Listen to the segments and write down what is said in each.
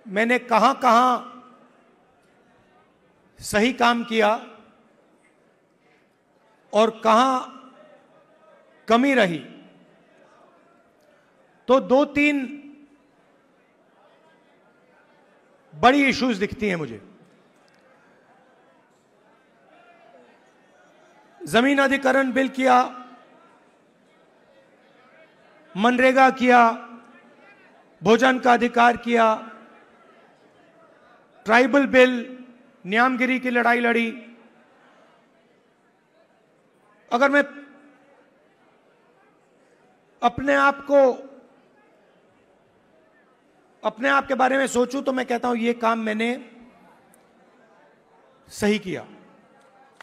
मैंने कहां कहां सही काम किया और कहां कमी रही, तो दो तीन बड़ी इश्यूज दिखती हैं मुझे। जमीन अधिग्रहण बिल किया, मनरेगा किया, भोजन का अधिकार किया, ट्राइबल बिल, न्यामगिरी की लड़ाई लड़ी। अगर मैं अपने आप के बारे में सोचूं तो मैं कहता हूं ये काम मैंने सही किया।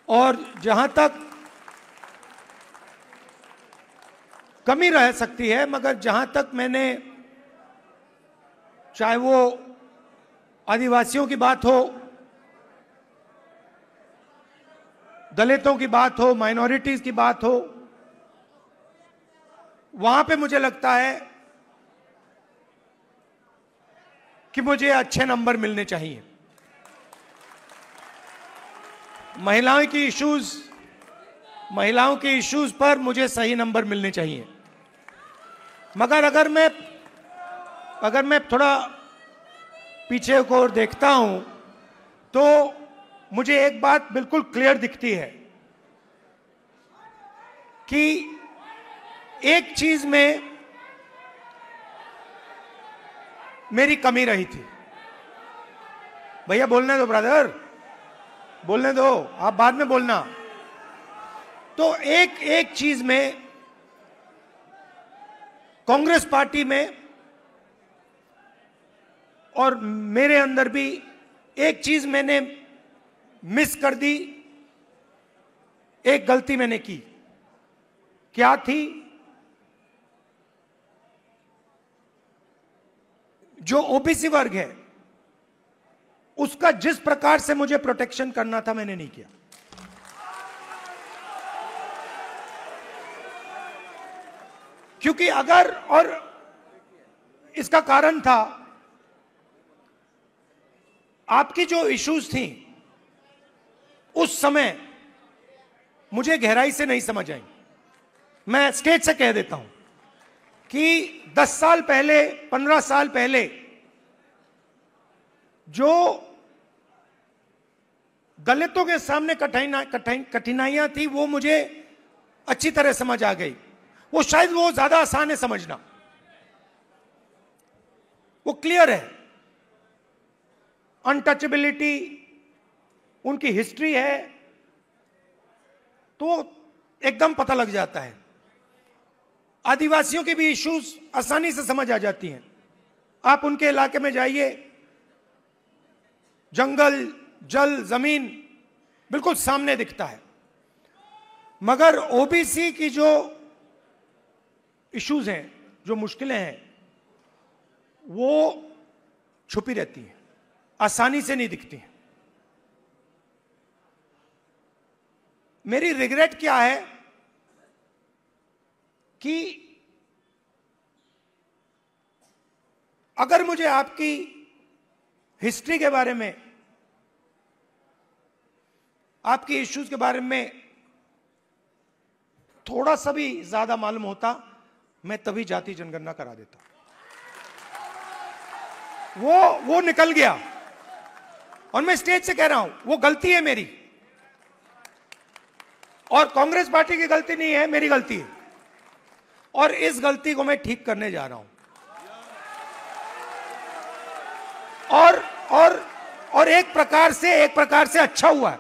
और जहां तक कमी रह सकती है, मगर जहां तक मैंने, चाहे वो आदिवासियों की बात हो, दलितों की बात हो, माइनॉरिटीज की बात हो, वहां पे मुझे लगता है कि मुझे अच्छे नंबर मिलने चाहिए। महिलाओं के इश्यूज पर मुझे सही नंबर मिलने चाहिए। मगर अगर मैं थोड़ा पीछे को देखता हूं तो मुझे एक बात बिल्कुल क्लियर दिखती है कि एक चीज में मेरी कमी रही थी। भैया बोलने दो, ब्रदर बोलने दो, आप बाद में बोलना। तो एक चीज में कांग्रेस पार्टी में और मेरे अंदर भी एक चीज मैंने मिस कर दी, एक गलती मैंने की। क्या थी? जो ओबीसी वर्ग है उसका जिस प्रकार से मुझे प्रोटेक्शन करना था मैंने नहीं किया। क्योंकि अगर, और इसका कारण था आपकी जो इश्यूज थी उस समय मुझे गहराई से नहीं समझ आई। मैं स्टेज से कह देता हूं कि 10 साल पहले, 15 साल पहले जो दलितों के सामने कठिनाइयां थी वो मुझे अच्छी तरह समझ आ गई। वो शायद वो ज्यादा आसान है समझना, वो क्लियर है। अनटचेबिलिटी, उनकी हिस्ट्री है, तो एकदम पता लग जाता है। आदिवासियों के भी इश्यूज आसानी से समझ आ जाती हैं। आप उनके इलाके में जाइए, जंगल, जल, जमीन बिल्कुल सामने दिखता है। मगर ओबीसी की जो इश्यूज हैं, जो मुश्किलें हैं, वो छुपी रहती हैं, आसानी से नहीं दिखती हैं। मेरी रिग्रेट क्या है कि अगर मुझे आपकी हिस्ट्री के बारे में, आपकी इश्यूज के बारे में थोड़ा सा भी ज्यादा मालूम होता, मैं तभी जाति जनगणना करा देता। वो निकल गया। और मैं स्टेज से कह रहा हूं, वो गलती है मेरी, और कांग्रेस पार्टी की गलती नहीं है, मेरी गलती है। और इस गलती को मैं ठीक करने जा रहा हूं। और एक प्रकार से अच्छा हुआ है।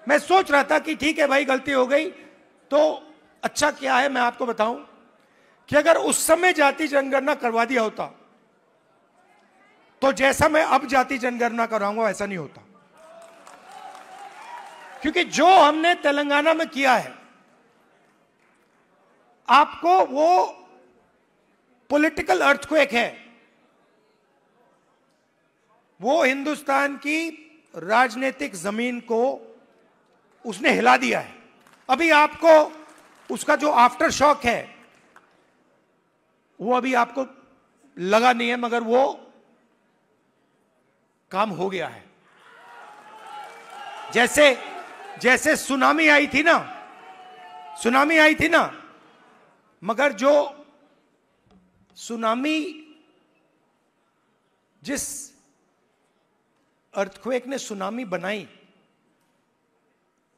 मैं सोच रहा था कि ठीक है भाई, गलती हो गई, तो अच्छा क्या है मैं आपको बताऊं कि अगर उस समय जाति जनगणना करवा दिया होता तो जैसा मैं अब जाति जनगणना कराऊंगा वैसा नहीं होता। क्योंकि जो हमने तेलंगाना में किया है, आपको वो पॉलिटिकल अर्थक्वेक है, वो हिंदुस्तान की राजनीतिक जमीन को उसने हिला दिया है। अभी आपको उसका जो आफ्टर शॉक है वो अभी आपको लगा नहीं है, मगर वो काम हो गया है। जैसे जैसे सुनामी आई थी ना, सुनामी आई थी ना, मगर जो सुनामी, जिस अर्थक्वेक ने सुनामी बनाई,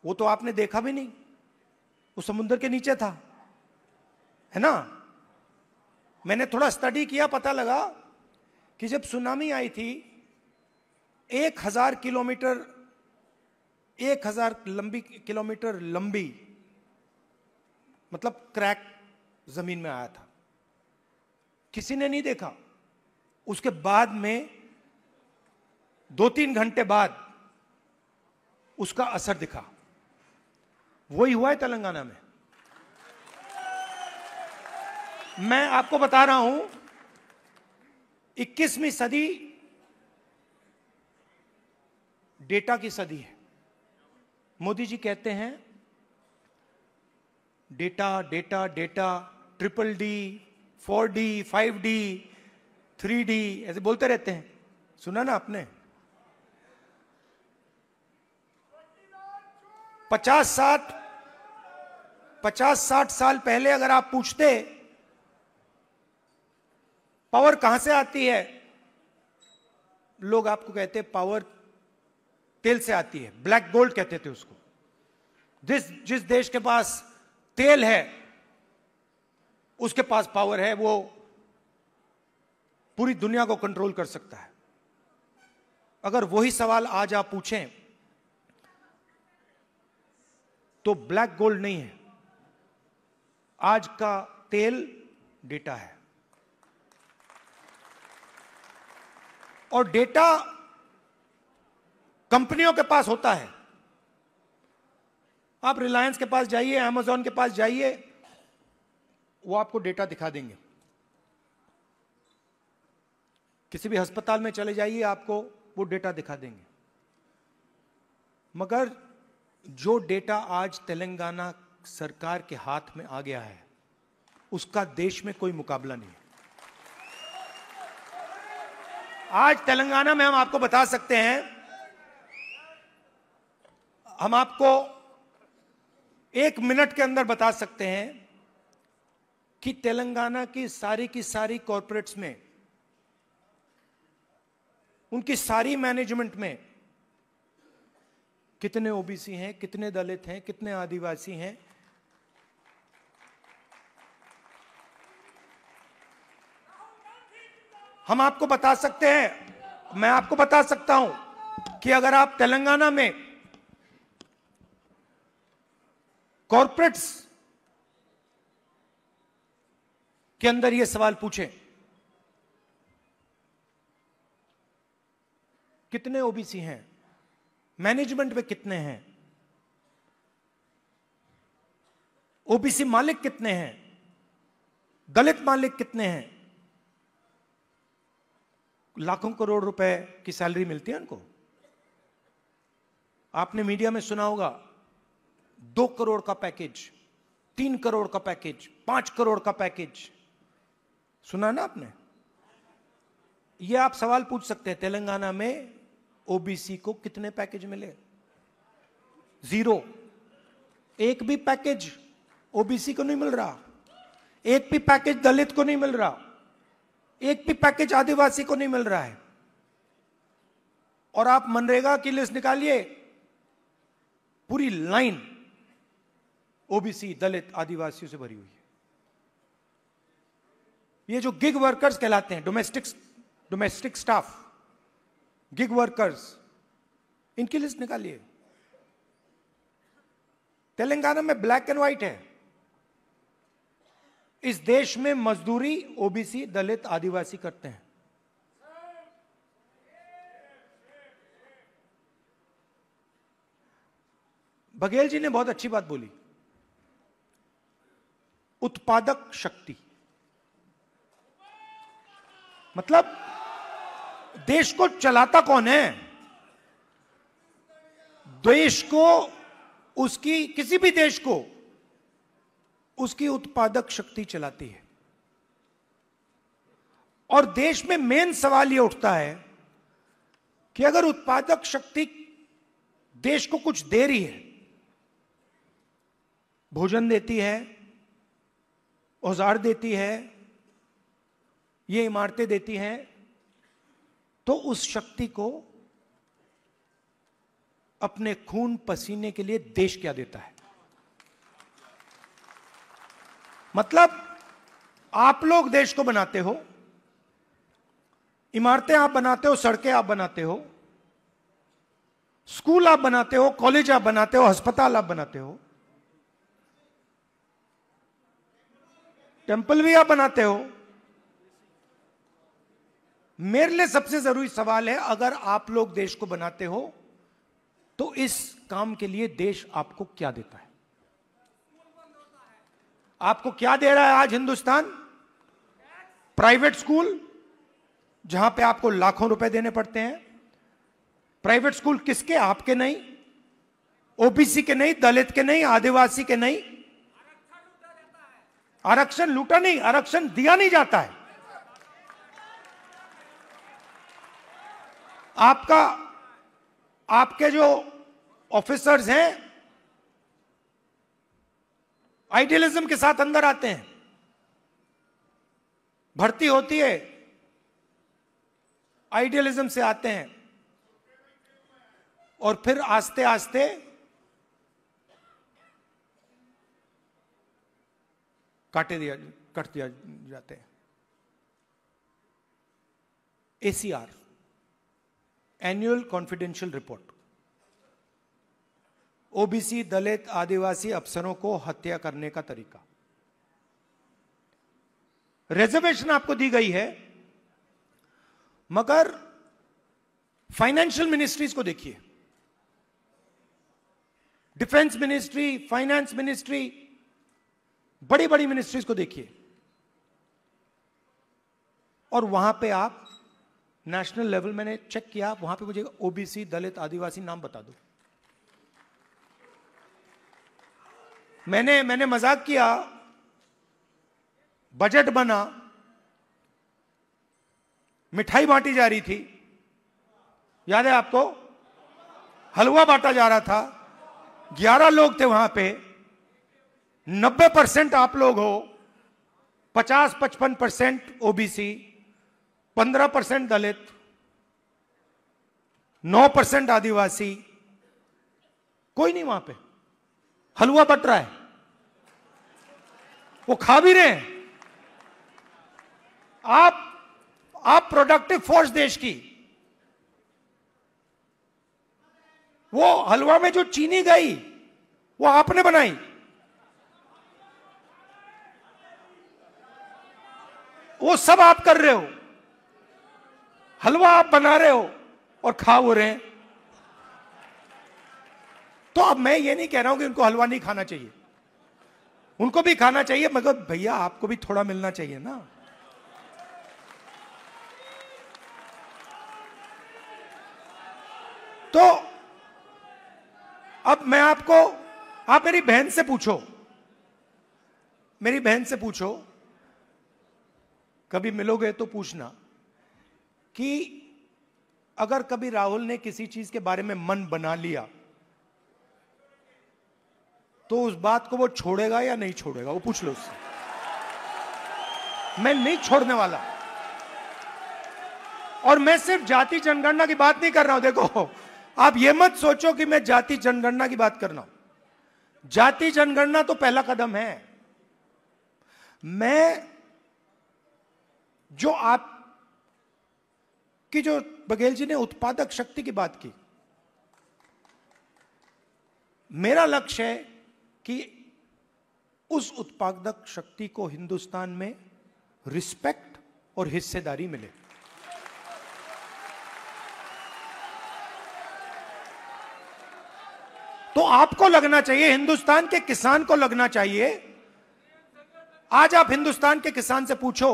वो तो आपने देखा भी नहीं, वो समुद्र के नीचे था, है ना। मैंने थोड़ा स्टडी किया, पता लगा कि जब सुनामी आई थी 1000 किलोमीटर, 1000 किलोमीटर लंबी, मतलब क्रैक जमीन में आया था, किसी ने नहीं देखा। उसके बाद में 2-3 घंटे बाद उसका असर दिखा। वही हुआ है तेलंगाना में। मैं आपको बता रहा हूं, 21वीं सदी डेटा की सदी है। मोदी जी कहते हैं data data data, DDD, 4D, 5D, 3D, ऐसे बोलते रहते हैं, सुना ना आपने। 50-60 साल पहले अगर आप पूछते पावर कहां से आती है, लोग आपको कहते पावर तेल से आती है, ब्लैक गोल्ड कहते थे उसको। जिस देश के पास तेल है उसके पास पावर है, वो पूरी दुनिया को कंट्रोल कर सकता है। अगर वही सवाल आज आप पूछें तो ब्लैक गोल्ड नहीं है, आज का तेल डेटा है। और डेटा कंपनियों के पास होता है। आप रिलायंस के पास जाइए, अमेज़न के पास जाइए, वो आपको डेटा दिखा देंगे। किसी भी अस्पताल में चले जाइए, आपको वो डेटा दिखा देंगे। मगर जो डेटा आज तेलंगाना सरकार के हाथ में आ गया है, उसका देश में कोई मुकाबला नहीं है। आज तेलंगाना में हम आपको बता सकते हैं, हम आपको 1 मिनट के अंदर बता सकते हैं कि तेलंगाना की सारी कॉरपोरेट्स में, उनकी सारी मैनेजमेंट में कितने ओबीसी हैं, कितने दलित हैं, कितने आदिवासी हैं। हम आपको बता सकते हैं, मैं आपको बता सकता हूं कि अगर आप तेलंगाना में कॉरपोरेट्स के अंदर यह सवाल पूछें, कितने ओबीसी हैं, मैनेजमेंट में कितने हैं, ओबीसी मालिक कितने हैं, दलित मालिक कितने हैं, लाखों करोड़ रुपए की सैलरी मिलती है उनको। आपने मीडिया में सुना होगा 2 करोड़ का पैकेज, 3 करोड़ का पैकेज, 5 करोड़ का पैकेज, सुना ना आपने। यह आप सवाल पूछ सकते हैं, तेलंगाना में ओबीसी को कितने पैकेज मिले? 0। एक भी पैकेज ओबीसी को नहीं मिल रहा, एक भी पैकेज दलित को नहीं मिल रहा, एक भी पैकेज आदिवासी को नहीं मिल रहा है। और आप मनरेगा की लिस्ट निकालिए, पूरी लाइन ओबीसी, दलित, आदिवासियों से भरी हुई है। ये जो गिग वर्कर्स कहलाते हैं, डोमेस्टिक स्टाफ, गिग वर्कर्स, इनकी लिस्ट निकालिए। तेलंगाना में ब्लैक एंड व्हाइट है। इस देश में मजदूरी ओबीसी, दलित, आदिवासी करते हैं। बघेल जी ने बहुत अच्छी बात बोली, उत्पादक शक्ति। मतलब देश को चलाता कौन है? देश को, उसकी, किसी भी देश को उसकी उत्पादक शक्ति चलाती है। और देश में मेन सवाल यह उठता है कि अगर उत्पादक शक्ति देश को कुछ दे रही है, भोजन देती है, औजार देती है, ये इमारतें देती हैं, तो उस शक्ति को अपने खून पसीने के लिए देश क्या देता है? मतलब आप लोग देश को बनाते हो, इमारतें आप बनाते हो, सड़कें आप बनाते हो, स्कूल आप बनाते हो, कॉलेज आप बनाते हो, अस्पताल आप बनाते हो, टेंपल भी आप बनाते हो। मेरे लिए सबसे जरूरी सवाल है, अगर आप लोग देश को बनाते हो तो इस काम के लिए देश आपको क्या देता है? आपको क्या दे रहा है आज हिंदुस्तान? प्राइवेट स्कूल जहां पे आपको लाखों रुपए देने पड़ते हैं। प्राइवेट स्कूल किसके? आपके नहीं, ओबीसी के नहीं, दलित के नहीं, आदिवासी के नहीं। आरक्षण लूटा नहीं, आरक्षण दिया नहीं जाता है। आपके जो ऑफिसर्स हैं आइडियलिज्म के साथ अंदर आते हैं, भर्ती होती है, आइडियलिज्म से आते हैं और फिर आस्ते आस्ते कट दिया जाते हैं। ACR, annual confidential report, OBC, दलित, आदिवासी अफसरों को हत्या करने का तरीका। रिजर्वेशन आपको दी गई है, मगर फाइनेंशियल मिनिस्ट्रीज को देखिए, डिफेंस मिनिस्ट्री, फाइनेंस मिनिस्ट्री, बड़ी बड़ी मिनिस्ट्रीज को देखिए, और वहां पे आप नेशनल लेवल, मैंने चेक किया, वहां पे मुझे ओबीसी, दलित, आदिवासी नाम बता दो। मैंने मजाक किया, बजट बना, मिठाई बांटी जा रही थी, याद है आपको? हलवा बांटा जा रहा था, 11 लोग थे वहां पे, 90% आप लोग हो, 50-55% ओबीसी, 15% दलित, 9% आदिवासी, कोई नहीं वहां पे। हलवा बट रहा है, वो खा भी रहे हैं। आप प्रोडक्टिव फोर्स देश की, वो हलवा में जो चीनी गई वो आपने बनाई, वो सब आप कर रहे हो, हलवा आप बना रहे हो और खा वो रहे हैं। तो अब मैं ये नहीं कह रहा हूं कि उनको हलवा नहीं खाना चाहिए, उनको भी खाना चाहिए, मगर भैया आपको भी थोड़ा मिलना चाहिए ना। तो अब मैं आपको, आप मेरी बहन से पूछो, मेरी बहन से पूछो, कभी मिलोगे तो पूछना कि अगर कभी राहुल ने किसी चीज के बारे में मन बना लिया तो उस बात को वो छोड़ेगा या नहीं छोड़ेगा, वो पूछ लो उससे। मैं नहीं छोड़ने वाला। और मैं सिर्फ जाति जनगणना की बात नहीं कर रहा हूं। देखो, आप ये मत सोचो कि मैं जाति जनगणना की बात कर रहा हूं। जाति जनगणना तो पहला कदम है। मैं जो आप की, जो बघेल जी ने उत्पादक शक्ति की बात की, मेरा लक्ष्य है कि उस उत्पादक शक्ति को हिंदुस्तान में रिस्पेक्ट और हिस्सेदारी मिले। तो आपको लगना चाहिए, हिंदुस्तान के किसान को लगना चाहिए। आज आप हिंदुस्तान के किसान से पूछो,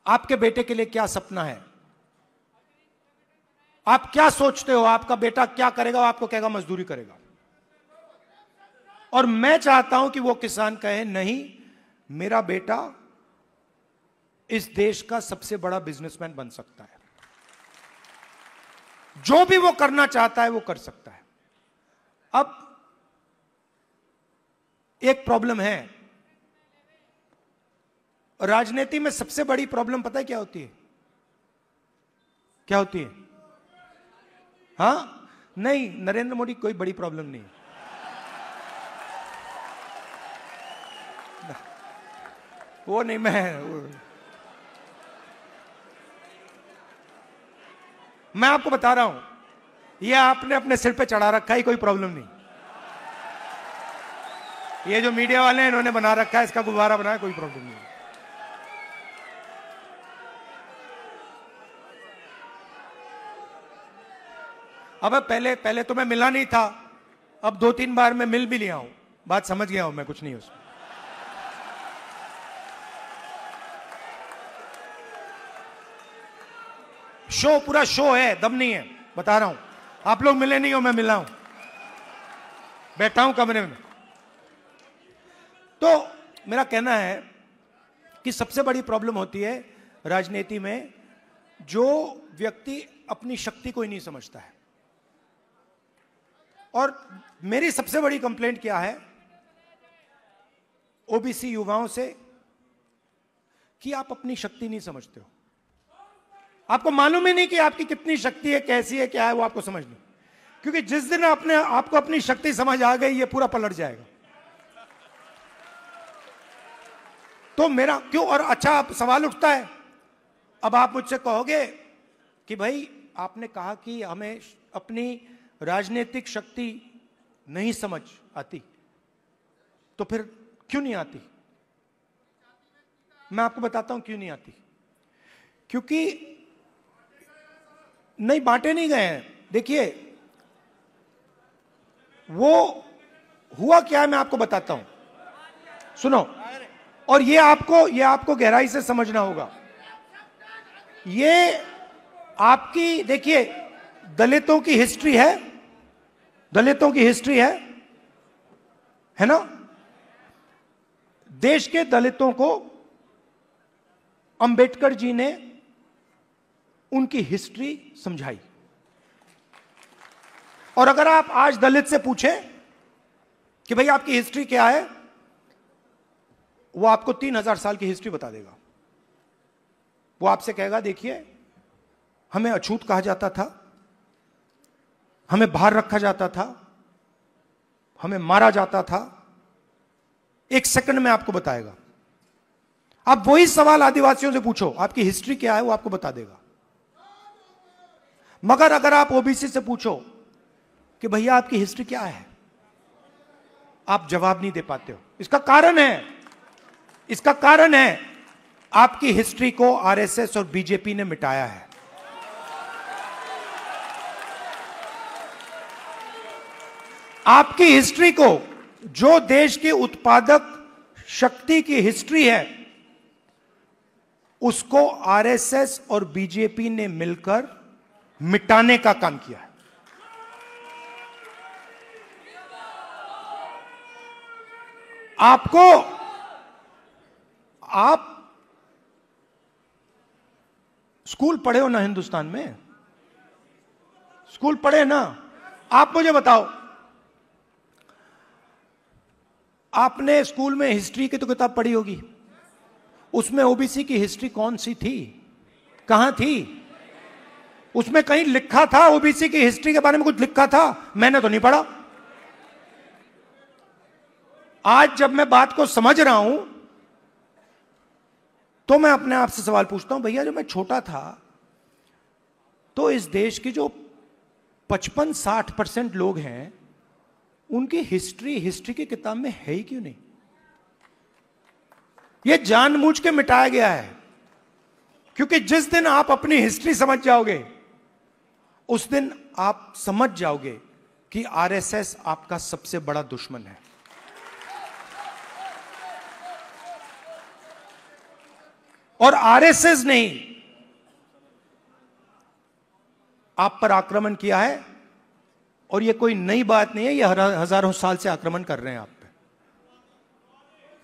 आपके बेटे के लिए क्या सपना है, आप क्या सोचते हो, आपका बेटा क्या करेगा? आपको कहेगा मजदूरी करेगा। और मैं चाहता हूं कि वो किसान कहे, नहीं, मेरा बेटा इस देश का सबसे बड़ा बिजनेसमैन बन सकता है। जो भी वो करना चाहता है वो कर सकता है। अब एक प्रॉब्लम है, राजनीति में सबसे बड़ी प्रॉब्लम पता है क्या होती है? क्या होती है? हाँ, नहीं, नरेंद्र मोदी कोई बड़ी प्रॉब्लम नहीं है। वो नहीं, मैं आपको बता रहा हूं, ये आपने अपने सिर पे चढ़ा रखा है, कोई प्रॉब्लम नहीं। ये जो मीडिया वाले हैं इन्होंने बना रखा है, इसका गुब्बारा बनाया, कोई प्रॉब्लम नहीं। अब पहले तो मैं मिला नहीं था, अब 2-3 बार मैं मिल भी लिया हूं, बात समझ गया हूं मैं, कुछ नहीं उसमें। शो पूरा शो है, दम नहीं है, बता रहा हूं। आप लोग मिले नहीं हो, मैं मिला हूं, बैठा हूं कमरे में। तो मेरा कहना है कि सबसे बड़ी प्रॉब्लम होती है राजनीति में, जो व्यक्ति अपनी शक्ति को ही नहीं समझता है। और मेरी सबसे बड़ी कंप्लेंट क्या है ओबीसी युवाओं से, कि आप अपनी शक्ति नहीं समझते हो। आपको मालूम ही नहीं कि आपकी कितनी शक्ति है, कैसी है, क्या है, वो आपको समझ नहीं। क्योंकि जिस दिन आपको अपनी शक्ति समझ आ गई, ये पूरा पलट जाएगा। तो मेरा क्यों, और अच्छा सवाल उठता है, अब आप मुझसे कहोगे कि भाई आपने कहा कि हमें अपनी राजनीतिक शक्ति नहीं समझ आती, तो फिर क्यों नहीं आती? मैं आपको बताता हूं क्यों नहीं आती। क्योंकि नहीं, बांटे नहीं गए हैं। देखिए, वो हुआ क्या है, मैं आपको बताता हूं, सुनो। और ये आपको गहराई से समझना होगा। ये आपकी, देखिए, दलितों की हिस्ट्री है, दलितों की हिस्ट्री है ना। देश के दलितों को अंबेडकर जी ने उनकी हिस्ट्री समझाई। और अगर आप आज दलित से पूछें कि भाई आपकी हिस्ट्री क्या है, वो आपको 3000 साल की हिस्ट्री बता देगा। वो आपसे कहेगा, देखिए, हमें अछूत कहा जाता था, हमें बाहर रखा जाता था, हमें मारा जाता था। 1 सेकंड में आपको बताएगा। आप वही सवाल आदिवासियों से पूछो, आपकी हिस्ट्री क्या है, वो आपको बता देगा। मगर अगर आप ओबीसी से पूछो कि भैया आपकी हिस्ट्री क्या है, आप जवाब नहीं दे पाते हो। इसका कारण है आपकी हिस्ट्री को आरएसएस और बीजेपी ने मिटाया है। आपकी हिस्ट्री को, जो देश की उत्पादक शक्ति की हिस्ट्री है, उसको आरएसएस और बीजेपी ने मिलकर मिटाने का काम किया है। आप स्कूल पढ़े हो ना हिंदुस्तान में? स्कूल पढ़े ना? आप मुझे बताओ, आपने स्कूल में हिस्ट्री की तो किताब पढ़ी होगी, उसमें ओबीसी की हिस्ट्री कौन सी थी, कहां थी? उसमें कहीं लिखा था ओबीसी की हिस्ट्री के बारे में? कुछ लिखा था? मैंने तो नहीं पढ़ा। आज जब मैं बात को समझ रहा हूं तो मैं अपने आप से सवाल पूछता हूं, भैया जब मैं छोटा था तो इस देश की जो 55-60% लोग हैं, उनकी हिस्ट्री की किताब में है ही क्यों नहीं? यह जानबूझ के मिटाया गया है। क्योंकि जिस दिन आप अपनी हिस्ट्री समझ जाओगे, उस दिन आप समझ जाओगे कि आरएसएस आपका सबसे बड़ा दुश्मन है। और आरएसएस नहीं, आप पर आक्रमण किया है। और यह कोई नई बात नहीं है, यह हजारों साल से आक्रमण कर रहे हैं आप पे,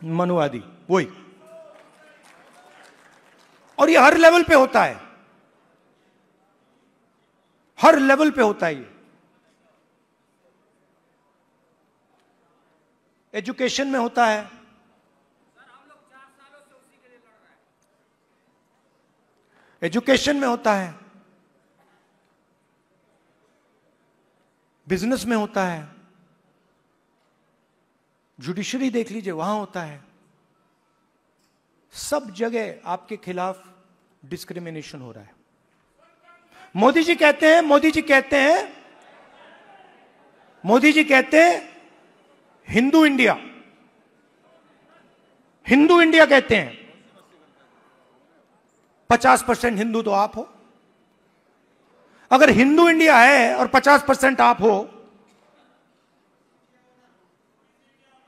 मनुवादी वही। और ये हर लेवल पे होता है, हर लेवल पे होता है। ये एजुकेशन में होता है, एजुकेशन में होता है, बिजनेस में होता है, जुडिशरी देख लीजिए वहां होता है। सब जगह आपके खिलाफ डिस्क्रिमिनेशन हो रहा है। मोदी जी कहते हैं, मोदी जी कहते हैं, मोदी जी कहते हैं हिंदू इंडिया, हिंदू इंडिया कहते हैं। 50% हिंदू तो आप हो। अगर हिंदू इंडिया है और 50% आप हो,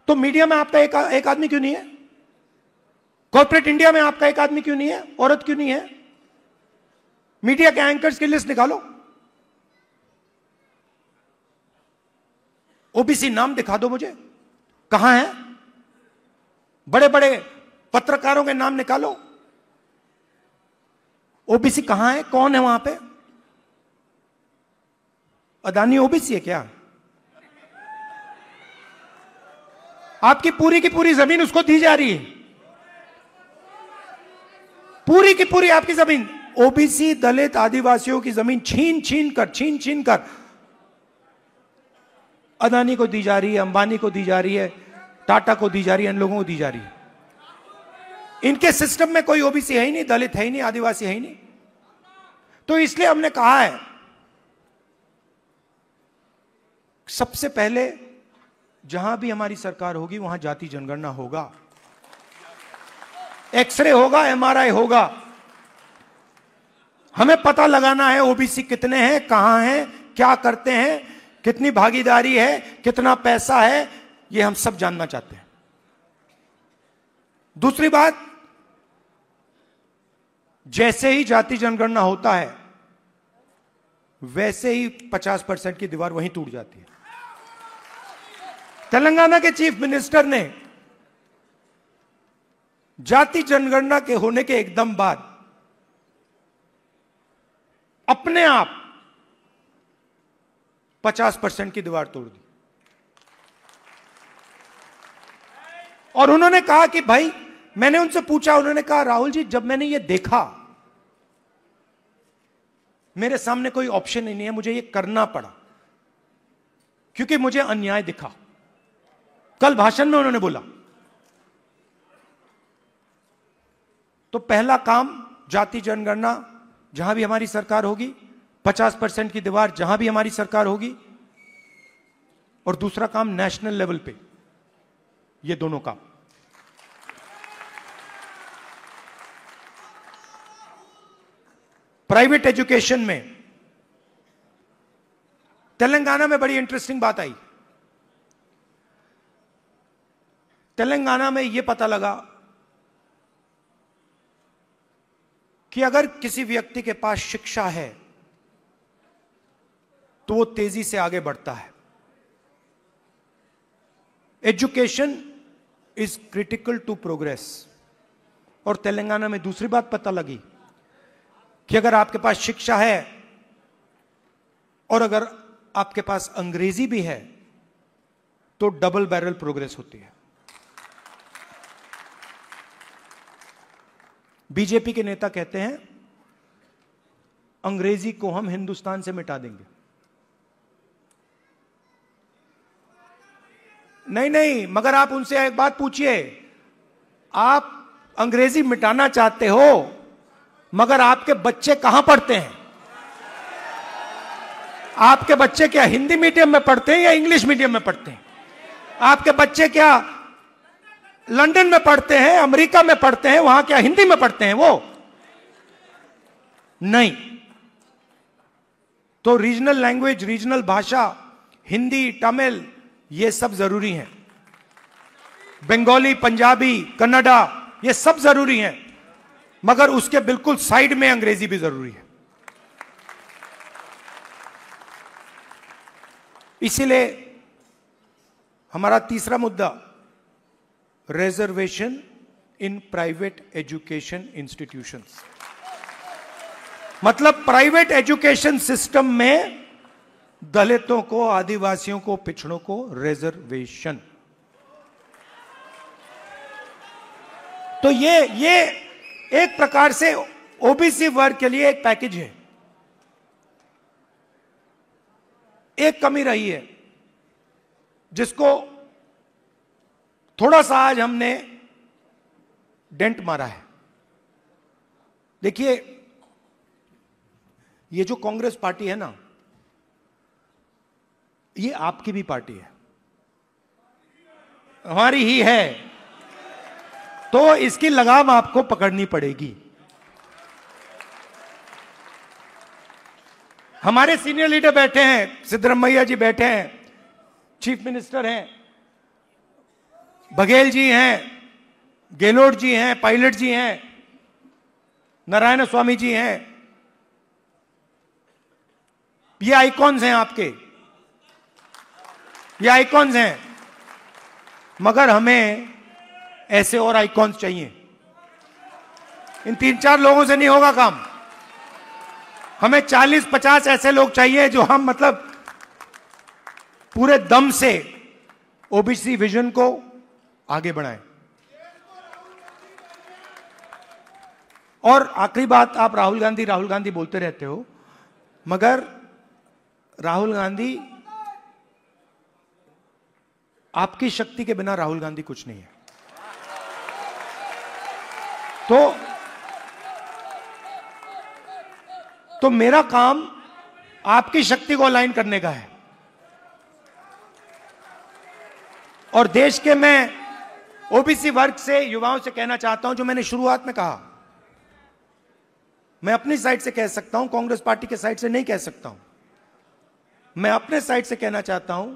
तो मीडिया में आपका एक आदमी क्यों नहीं है? कॉर्पोरेट इंडिया में आपका एक आदमी क्यों नहीं है? औरत क्यों नहीं है? मीडिया के एंकर्स की लिस्ट निकालो, ओबीसी नाम दिखा दो मुझे, कहां है? बड़े बड़े पत्रकारों के नाम निकालो, ओबीसी कहां है? कौन है वहां पे? अदानी ओबीसी है क्या? आपकी पूरी की पूरी जमीन उसको दी जा रही है, पूरी की पूरी आपकी जमीन ओबीसी दलित आदिवासियों की जमीन छीन छीन कर अदानी को दी जा रही है, अंबानी को दी जा रही है, टाटा को दी जा रही है, इन लोगों को दी जा रही है। इनके सिस्टम में कोई ओबीसी है ही नहीं, दलित है ही नहीं, आदिवासी है ही नहीं। तो इसलिए हमने कहा है सबसे पहले जहां भी हमारी सरकार होगी वहां जाति जनगणना होगा, एक्सरे होगा, एमआरआई होगा। हमें पता लगाना है ओबीसी कितने हैं, कहां हैं, क्या करते हैं, कितनी भागीदारी है, कितना पैसा है, यह हम सब जानना चाहते हैं। दूसरी बात, जैसे ही जाति जनगणना होता है वैसे ही 50% की दीवार वहीं टूट जाती है। तेलंगाना के चीफ मिनिस्टर ने जाति जनगणना के होने के एकदम बाद अपने आप 50% की दीवार तोड़ दी और उन्होंने कहा कि भाई, मैंने उनसे पूछा, उन्होंने कहा राहुल जी, जब मैंने ये देखा, मेरे सामने कोई ऑप्शन ही नहीं है, मुझे ये करना पड़ा क्योंकि मुझे अन्याय दिखा। कल भाषण में उन्होंने बोला, तो पहला काम जाति जनगणना जहां भी हमारी सरकार होगी, 50% की दीवार जहां भी हमारी सरकार होगी, और दूसरा काम नेशनल लेवल पे, ये दोनों काम। प्राइवेट एजुकेशन में तेलंगाना में बड़ी इंटरेस्टिंग बात आई। तेलंगाना में यह पता लगा कि अगर किसी व्यक्ति के पास शिक्षा है तो वो तेजी से आगे बढ़ता है। Education is critical to progress. और तेलंगाना में दूसरी बात पता लगी कि अगर आपके पास शिक्षा है और अगर आपके पास अंग्रेजी भी है तो डबल बैरल प्रोग्रेस होती है। बीजेपी के नेता कहते हैं अंग्रेजी को हम हिंदुस्तान से मिटा देंगे। नहीं, मगर आप उनसे एक बात पूछिए, आप अंग्रेजी मिटाना चाहते हो मगर आपके बच्चे कहां पढ़ते हैं? आपके बच्चे क्या हिंदी मीडियम में पढ़ते हैं या इंग्लिश मीडियम में पढ़ते हैं? आपके बच्चे क्या लंदन में पढ़ते हैं, अमेरिका में पढ़ते हैं, वहां क्या हिंदी में पढ़ते हैं वो? नहीं। तो रीजनल लैंग्वेज, रीजनल भाषा, हिंदी, तमिल, ये सब जरूरी हैं। बंगाली, पंजाबी, कन्नड़ा, ये सब जरूरी हैं, मगर उसके बिल्कुल साइड में अंग्रेजी भी जरूरी है। इसीलिए हमारा तीसरा मुद्दा, reservation in private education institutions. मतलब प्राइवेट एजुकेशन सिस्टम में दलितों को, आदिवासियों को, पिछड़ों को रिजर्वेशन। तो ये एक प्रकार से ओबीसी वर्ग के लिए एक पैकेज है। एक कमी रही है जिसको थोड़ा सा आज हमने डेंट मारा है। देखिए, ये जो कांग्रेस पार्टी है ना, ये आपकी भी पार्टी है, हमारी ही है, तो इसकी लगाम आपको पकड़नी पड़ेगी। हमारे सीनियर लीडर बैठे हैं, सिद्धरामैया जी बैठे हैं, चीफ मिनिस्टर हैं, बघेल जी हैं, गेहलोत जी हैं, पायलट जी हैं, नारायण स्वामी जी हैं। ये आइकॉन्स हैं आपके, ये आइकॉन्स हैं, मगर हमें ऐसे और आइकॉन्स चाहिए। इन 3-4 लोगों से नहीं होगा काम। हमें 40-50 ऐसे लोग चाहिए जो हम मतलब पूरे दम से ओबीसी विजन को आगे बढ़ाएं। और आखिरी बात, आप राहुल गांधी बोलते रहते हो, मगर राहुल गांधी, आपकी शक्ति के बिना राहुल गांधी कुछ नहीं है। तो मेरा काम आपकी शक्ति को अलाइन करने का है। और देश के मैं ओबीसी वर्ग से, युवाओं से कहना चाहता हूं, जो मैंने शुरुआत में कहा, मैं अपनी साइड से कह सकता हूं, कांग्रेस पार्टी के साइड से नहीं कह सकता हूं। मैं अपने साइड से कहना चाहता हूं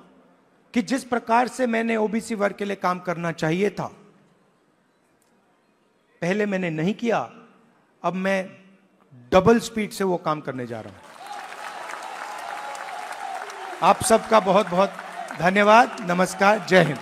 कि जिस प्रकार से मैंने ओबीसी वर्ग के लिए काम करना चाहिए था, पहले मैंने नहीं किया, अब मैं डबल स्पीड से वो काम करने जा रहा हूं। आप सबका बहुत बहुत धन्यवाद। नमस्कार, जय हिंद।